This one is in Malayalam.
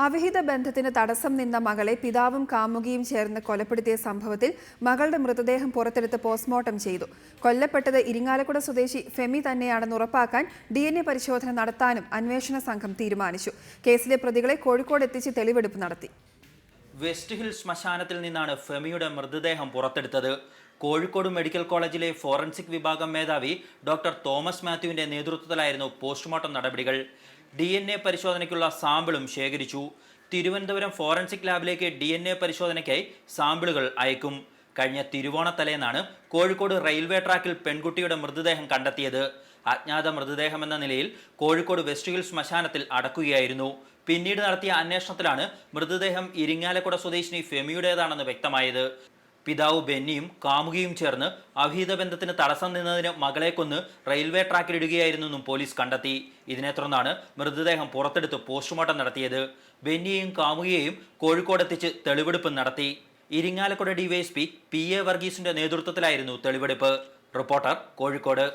അവിഹിത ബന്ധത്തിന് തടസ്സം നിന്ന മകളെ പിതാവും കാമുകിയും ചേർന്ന് കൊലപ്പെടുത്തിയ സംഭവത്തിൽ മകളുടെ മൃതദേഹം പുറത്തെടുത്ത് പോസ്റ്റ്മോർട്ടം ചെയ്തു. കൊല്ലപ്പെട്ടത് ഇരിങ്ങാലക്കുട സ്വദേശി ഫെമി തന്നെയാണെന്ന് ഉറപ്പാക്കാൻ DNA പരിശോധന നടത്താനും അന്വേഷണ സംഘം തീരുമാനിച്ചു. കേസിലെ പ്രതികളെ കോഴിക്കോട് എത്തിച്ച് തെളിവെടുപ്പ് നടത്തി. വെസ്റ്റ് ഹിൽ ശ്മശാനത്തിൽ നിന്നാണ് ഫെമിയുടെ മൃതദേഹം പുറത്തെടുത്തത്. കോഴിക്കോട് മെഡിക്കൽ കോളേജിലെ ഫോറൻസിക് വിഭാഗം മേധാവി ഡോക്ടർ തോമസ് മാത്യുവിന്റെ നേതൃത്വത്തിലായിരുന്നു പോസ്റ്റ്മോർട്ടം നടപടികൾ. DNA പരിശോധനയ്ക്കുള്ള സാമ്പിളും ശേഖരിച്ചു. തിരുവനന്തപുരം ഫോറൻസിക് ലാബിലേക്ക് DNA പരിശോധനയ്ക്കായി സാമ്പിളുകൾ അയക്കും. കഴിഞ്ഞ തിരുവോണത്തലേന്നാണ് കോഴിക്കോട് റെയിൽവേ ട്രാക്കിൽ പെൺകുട്ടിയുടെ മൃതദേഹം കണ്ടെത്തിയത്. അജ്ഞാത മൃതദേഹമെന്ന നിലയിൽ കോഴിക്കോട് വെസ്റ്റ് ഹിൽ ശ്മശാനത്തിൽ അടക്കുകയായിരുന്നു. പിന്നീട് നടത്തിയ അന്വേഷണത്തിലാണ് മൃതദേഹം ഇരിങ്ങാലക്കുട സ്വദേശിനി ഫെമിയുടേതാണെന്ന് വ്യക്തമായത്. പിതാവ് ബെന്നിയും കാമുകിയും ചേർന്ന് അവിഹിത ബന്ധത്തിന് തടസ്സം നിന്നതിന് മകളെ കൊന്ന് റെയിൽവേ ട്രാക്കിലിടുകയായിരുന്നെന്നും പോലീസ് കണ്ടെത്തി. ഇതിനെ തുടർന്നാണ് മൃതദേഹം പുറത്തെടുത്ത് പോസ്റ്റ്മോർട്ടം നടത്തിയത്. ബെന്നിയെയും കാമുകിയെയും കോഴിക്കോടെത്തിച്ച് തെളിവെടുപ്പ് നടത്തി. ഇരിങ്ങാലക്കുട DYSP PA വർഗീസിന്റെ നേതൃത്വത്തിലായിരുന്നു തെളിവെടുപ്പ്. റിപ്പോർട്ടർ, കോഴിക്കോട്.